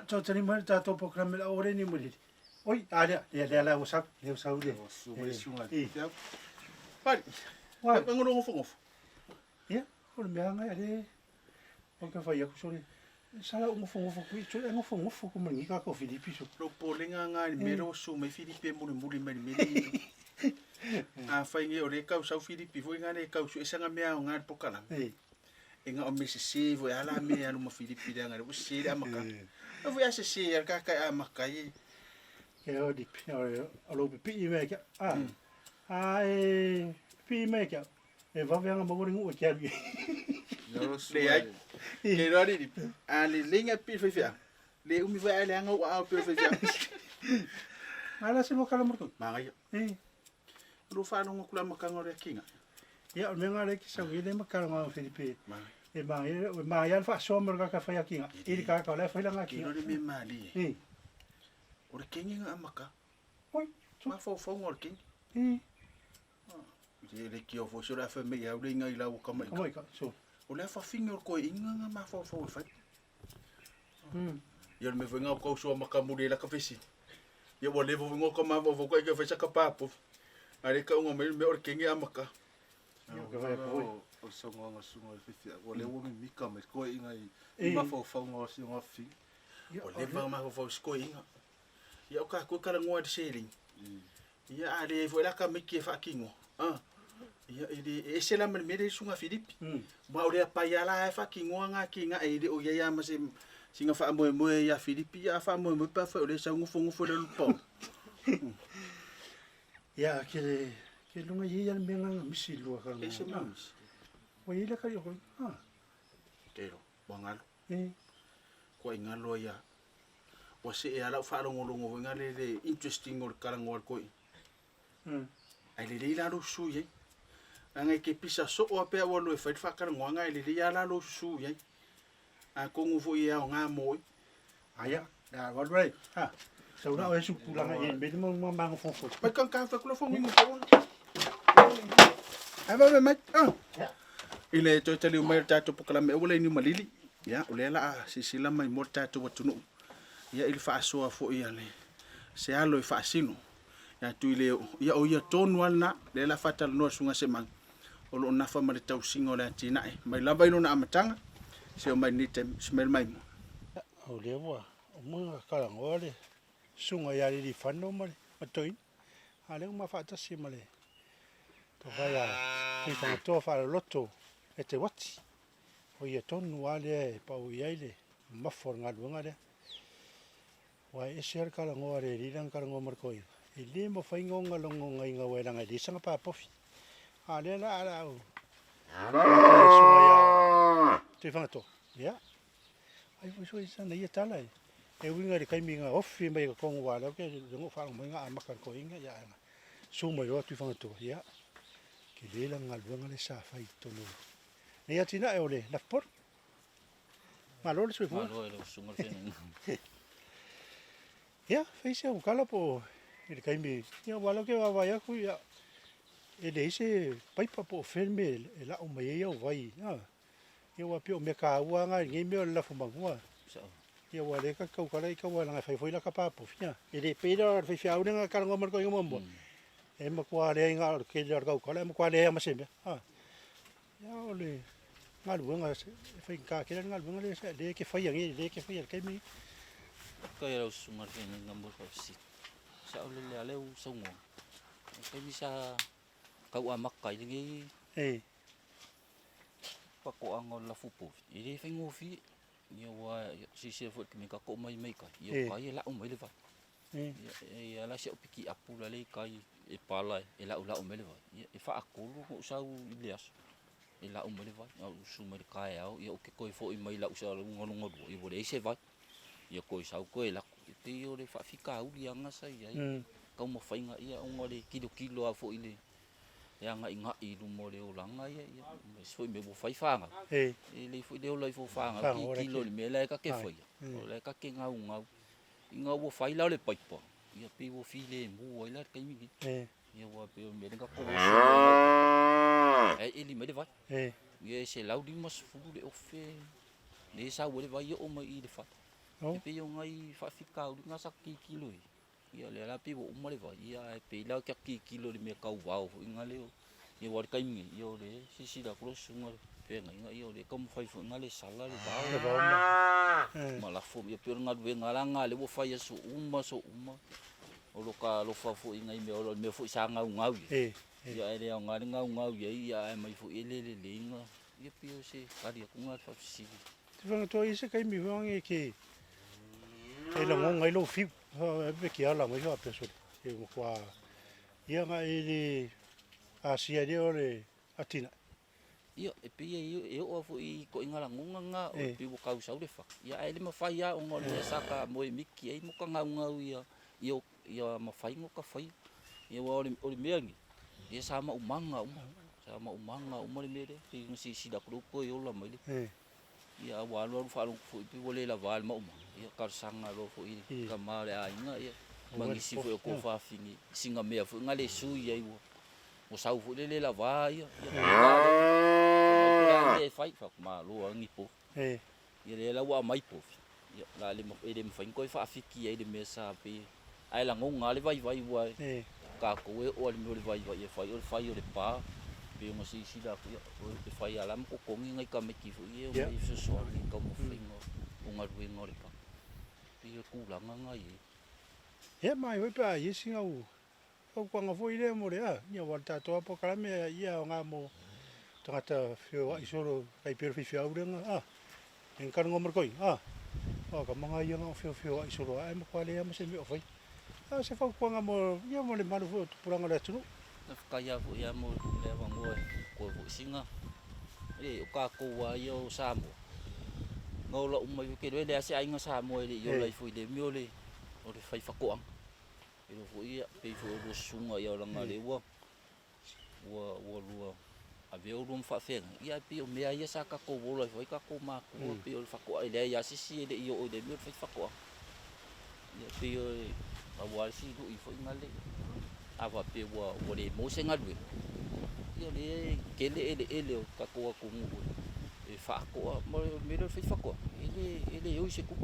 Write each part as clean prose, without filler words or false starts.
cho tani mai tato programa la ore ni muri. Oi, ada ya la usap, le usau le. Sunga. Pai. Wa, ngoro ngofo. Ya, o me anga ale. O ka fai aku sore. Sala ngofo ku, ngofo ku mangi ka ko Filipi so. Lo polenga nga ni mero su me Filipi muri meri. A fai nge ore ka usau Filipi foi nga ne ka usu esanga mea nga pokala. Inga o Mississippi vo ala me anu ma Filipi nga o se amaka. O vo ase se ka amaka ye. Ke o di alo pi me ka. Ai pi me ka. E va venga mo ringu o ke ali. Le ai. Ke rodi di. Ali linga pi fia. Le umi va ale nga o pi fia. Ala se mo kala mo ko. Ma ga. Lo fa no kula makanga re kinga. Ya, o menga le ki sa wile makala nga Filipi. E ma ya fa so mo ka fa ya kinga. Iri ka le fa la nga kinga. Ke me mali. O re kinga amaka. Oi, ma fo ngor king. Le ki o fo so la fa me ya ringa ila o kama. Kama ka so. O le fa finger ko inga ma fo fa. Ya me venga ko so makamuri la ka fesi. Ya bo le vo ngo ko ma vo ko ke fa ka papo. Are ka ngo me or kinga amaka. O songo nga sungo fifia o le womi mika me ko inga I ma fo ngo si ngo fi o le va ma fo ko inga ya o ka ko kala ngo de sharing ya ale vo la ka me ke fa kingo ya e se la me de sunga Filipi ma o le pa ya la fa kingo nga kinga e de o ya ma se singa fa mo ya Filipi ya fa mo pa fa o le sa ngo le po ya ke lunga ya menga misi lu ka e se mamis o ile ka yo Pero, bangalo. Ko ingalo ya. O se e ala fa longo ngale le interesting or karangol ko. Ai le la lo su ye. Anga ke pisa so o pe o lo e fa karangol nga le ya la lo su ye. A ko ngu ya nga mo. Aya, da wa dai. So na o su pula nga e be mo mang fo. Pa kan ka fa ko fo mi mo. Ai ba mai. Ile to tali mai tato pokala me wala ni malili ya ulela sisila mai mo tato watunu ya il fa so fo ya le se alo fa sino ya tu ile ya o ya ton wana le la fatal no sunga semang o lo na fa mari tau singo la tina mai lava ino na amatanga se o mai ni tem smell mai mo o le wa o mo ka ngole sunga ya li fano mari atoi ale ma fa ta simale to vai a ki fa to fa loto e te wati o ia tonu ale pa o iaile ma for nga lunga de wa e ser kala ngore rirang kala ngomar koi e le mo fa ingonga longo nga inga wera nga di sanga pa pofi ale la ala o so ya te fa to ya ai so isa na ia tala e winga de kai minga ofi mai ko ngwa la ke ngo fa mo nga makar ko inga ya so mo yo tu fa to ya ke le la nga lunga le sa fa to no Ni atina e ole la por. Malo le sui. Malo le sunga fena. Ya, fez o cala po. Ele cai me. Ya wala ke wa ya ku ya. Ele ise pai pa po ferme la o mai ya vai. Ya wa pio me ka wa nga ngi me la fu mangua. Ya wa le ka ka kala ka wa nga fai foi la ka pa po. Ya. Ele peda fai fia u nga ka ngomar ko ngombo. E ma kwa le nga ke le ka kala ma kwa le ma sembe. Ya ole ngal bunga fai ka kira ngal bunga le ke fai yang le ke fai kai mi ko ya sunga fena ngambol ko si sa ole le ale songo kai bisa ka wa makai ngi pa ko angol la fupo ile fai ngofi ye wa si fot mi ka ko mai ka ye ka ye la mai le va ya la se piki apu la le kai e pala e la mai le va e fa akulu ko sa ilias ila umele vai au sumar kai au ia o ke koi fo i mai la usa ngolongo i vole se vai ia koi sau koi la te o le fa fika u ia nga sai ai ka mo fainga ia o ngole kilo a fo ile ia nga inga i lu mo le o langa ia so me bo fai fanga le fo de o le fo fanga kilo me la ka ke foi o le ka ke nga inga bo fai la le pai po ia pe bo file mo ila ka mi ia wa pe me ka ko ele me vai ye se lau di mas fu de ofe le sa wo le vai o mai de fa Oh. E pe o ngai whawhikau ringa sa kikilo i. Ia le ala pe o umare vai. Ia e pe lau kia kikilo le mea kau wau. Inga leo. Ia wari kaimi. Ia o le sisira krosunga. Penga inga ia o le kamu whaifu. Inga le sala le wau. Le wau ma. Malafo. Ia pe ringa due ngaranga le wo whaia so uma. O lo ka lo whafo inga i mea o mea fo isa ngau ngau ia. Ia e lea ngari ngau ia. Ia e mai fo ele inga. Ia pe o se kari aku ngā whawhisiri. Te whangatua i se kaimi wangi ke e la ngonga i lo fiu. E ki ala mai hoa peso. E mokua ia nga e le asia leo le atina. Ia, e pe e o fo i ko ingala ngonga nga o pe wo kau sau le fa. Ia e le mawhai a o ngore e saka moe miki e moka ngau ia mawhai ngoka whai. Ia wa ori meangi. Ia sama umanga le mere. Pe ngasi sida kurupo i ola mai le. Ia walu whalong fo i pe wole la wale ma umanga. Ia karsanga lo fo i kamare a inga ia. Mangisi fo i ko whawhingi. Singa mea fo inga le sui ai ua. O sau fo le la wa ia. Ia fai ma lo angi po. Ia le la wa mai po. Ia la le mawhai ko i whawhiki ai le mea sa pe. Ai la ngonga le vai ua. Ka ko e o le vai e fai o le pa. Pe mo si da ku o te fai ala mo ko ngai ka me ki fu ye o mai so so ni ka mo flingo o nga ruenga ngore pa pe ku la nga ye E mai we pa ye singa u o kwanga foi le mo le a ia wa ta to po kala me ia nga mo tangata fio i solo kai per fi au renga en kan ngomor koi o ka manga ia nga fio i solo ai mo kwale mo se me o foi se fa kwanga mo ia mo le malu fu puranga le tunu na kaya fu ya mo le wa ngo ko fu singa o ka ko wa yo Samoa ngola umai ke le le ase ai nga Samoa le yo lai fu le mio le o le fai fakoang e fu ia pe fu o sunga ia langa le wa lua a ve o rum fa fenga ia pe o mea ia sa ka ko vola foi ka ko ma ko pe o fako ile ia sisi le yo o le mio fai fakoang ia pe o a wa si do i foi ngale ava pe wa le mo se ngadwe ia le kele ele o ka ko ku ngu e fa ko mo me le fa ko ele yo se ku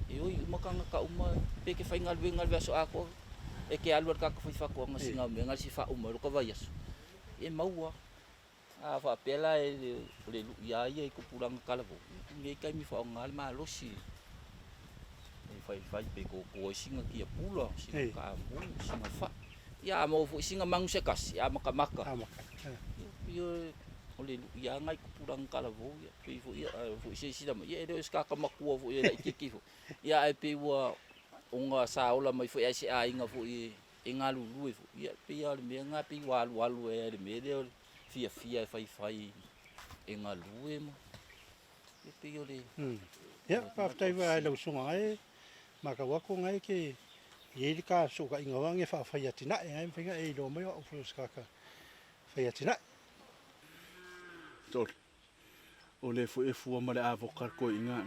yo makanga ka uma pe ke fa ngadwe so ako e ke alwar ka fa ko nga singa me nga si fa uma ko va yaso e maua ava pela ele le ia ku pulang kala vo nge kai mi fa ngal ma lo si e fa pe ko singa ki pula singa ka mo singa fa ia mo fu singa mang se kas ia maka yo ole ia ngai ku purang kala vo ia pe fu ia fu se dama ia de ska ka makua fu ia ki fu ia ai pe wa onga sa ola mai fu ia se ai nga fu i ngalu lu fu ia pe ia le me nga pe walu e le me de fia fai e ngalu e mo e pe yo le ia pa tai va lo sunga ai maka wa ko ngai ke ye ka so ka inga wange fa ya tina e ai finga e lo mai o fu ska ka fa ya tina tol o le fu e fu ma le avocat ko inga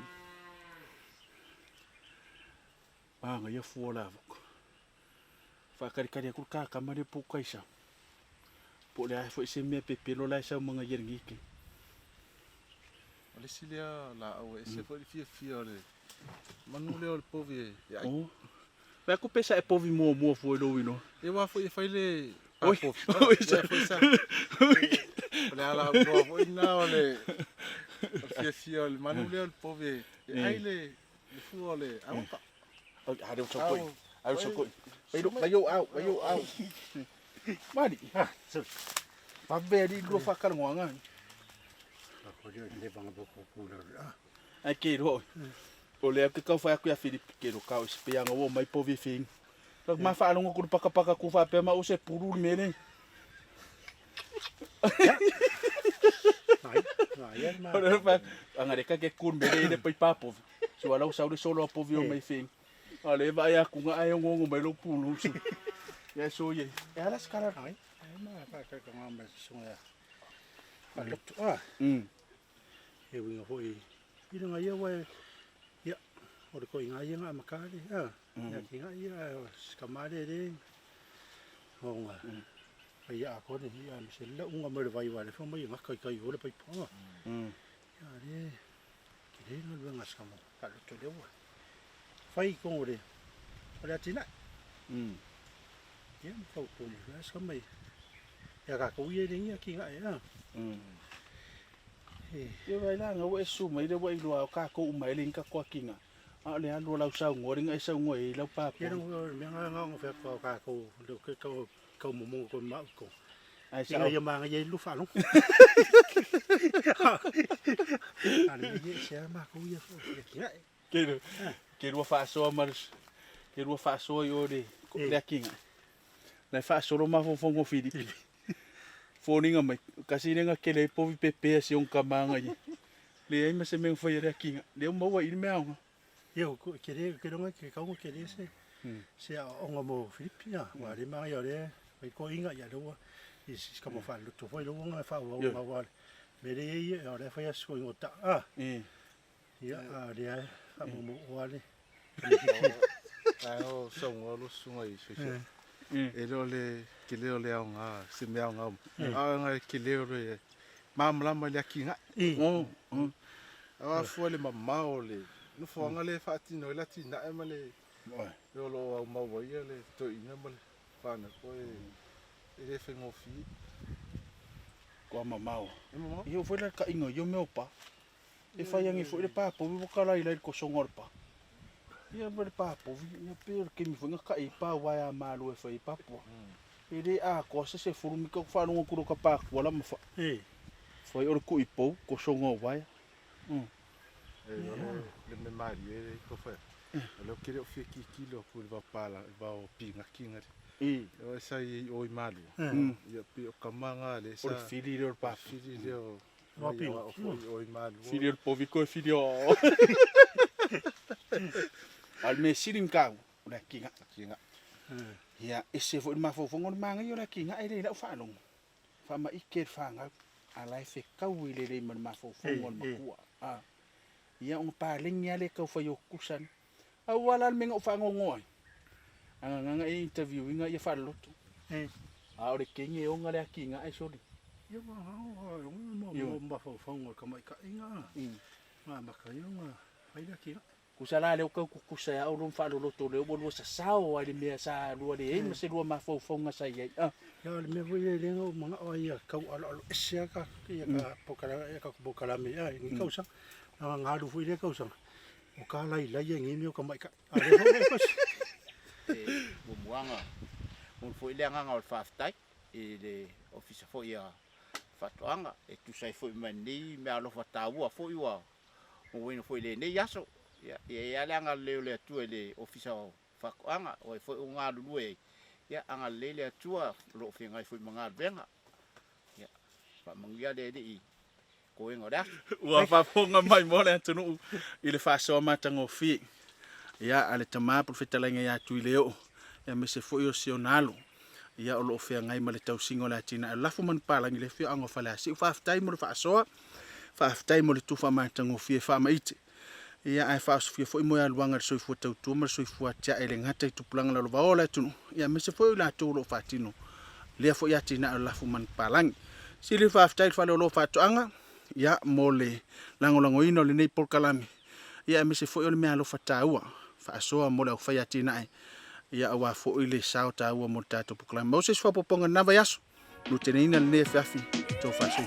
nga ia fu la avocat fa kari ku ka ma le pu kaisa po le ai fu se me pe lo la sa mga yergi ke le silia la o e se fo fia le manu le o povi ya vai ku pesa e povi mo foi lo wino e wa foi le oi foi sa le ala mo ina ole fia le manu le o povi ai le fu ole avoka a de so koi vai yo au mari va beri do fa kar ngoanga ko le banga bo ko ai ke ro o le ke ka fa ku ya Philip ke ro ka o spea ngo mai povi fing ma fa longo ku paka ku fa pe ma o se puru mene ora fa angare ka ke kun mene de pai papo so ala o saure solo povi o mai fing ale vai a ku nga ai ngo mai lo pulu su ya so ye ala skala ai ma ka ngamba sunga e winga foi ira nga ia wa ia o ko inga ia nga makale ya kinga ia skamare de honga ai a ko de ia se la unga mer vai wa le fo mai nga kai o le pai po ya de ki de no venga skamo ka lo to de wa fai ko le ora tina ya ko ko le sa mai ya ka ko ye ringa ki nga ya Ia vai la nga we su mai le we lo ka ko mai le ka ko kinga. A le alo la sa ngori nga sa ngoi la pa. ya no me nga nga fe ko ka ko le ko mo ko ma ko Ai sa sa ya ma nga ye lu fa lo ani ye sia ma ko ye fo ki nga ke ro fa so mar ke ro fa so yo de le kinga. Na fa so ro ma fo ngo Filipi. Foninga mai kasi nga kele po vi pepe si on kamanga ye. Le ai ma se men foi re kinga. Le mo wa il me anga. yo ko ke ronga ke ka ke se se o mo Filipina wa le ma yo le ko inga ya lo is como fa lo to foi lo nga fa wa wa me le ye o le fa ya so ngota ya le ai a mo wa le Ai o songo lo sunga I so. E le ke le le nga se me nga. Nga ke le re mamla ma le kinga. A fo le mamao le. No fo nga le fa ti no la ti na e ma le. Yo lo ma wo ye le to ina ma le. Fa na ko e le fe ngo fi. Ko mamao. Yo foi la ka ingo yo me opa. E fa yang foi le pa po bo kala I le ko songor pa. Ia ber pa po ia per ke mi foi ka I pa wa ya malu e foi pa po. E le a ko se furu mi ko fa no ko ka pa ko la ma fa. Foi or ku I po ko songo wa ya. Le me mari e ko fa. Lo ke le fi kilo pu va pala va o pinga kinga. O sa I o I malu. Ia pi o kamanga le sa. Or fili le pa. Fili le o. Wa pi. O I malu. Fili le po vi ko fili o. Al me sirim ka la kinga. Ya ese foi ma fo ngor manga yo la kinga ele la fa long. Fa ma iker fa nga ala fe ka wile le ma fo ngor ma ku. Ya un pa lenya le ka fa yo kusan. Awala me ngo fa ngoi. Nga interview nga ya fa lo. Ore kinga yo nga la kinga ai so di. yo ma fo ngor ka mai ka inga ma ka yo ma ai la ki Kusala le ko kusa ya o fa lo to le bo sa sao ale me sa lo le e me se lo ma fo nga sa ye ya le me voi le ngo mga o ia ka alo sia ka ya ka pokala me ai ni ka usa nga lu foi le ka usa o ka lai ye ngi mi ka mai ka ale ho ko bo muanga mon foi le nga o fa tai e le officer fo ia fatoanga e tu sai foi mani me alo fa taua foi wa o wino foi le ne yaso ya le anga le tu le officer fakoanga o foi nga lu ya anga le tua lo finga foi manga benga ya pa mangia le di ko ngora wa fa fonga mai mo le tunu ile fa so ma tango fi ya ale tama profeta lenga ya tu leo ya me se foi o sionalo ya o lo fe ngai ma le tau singo la tina la fu man pa lang le fi anga fa la si fa tai mo fa so fa tai mo le tu fa ma tango fi fa ma ite ia ai fa so foi mo ya luanga so fu tau tu ma so fu atia ele ngata tu planga lo va ola tu ia me se foi la tu lo fatino le fo ya tina la fu man palang si le fa tai fa lo fa anga ia mole lango ino le nei por kalami ia me se foi o me alo fa taua fa so mo le fa ya tina ia wa fo ile sao taua mo tato por kalami mo se fa poponga na va yaso lu tenina le ne fa fi to fa so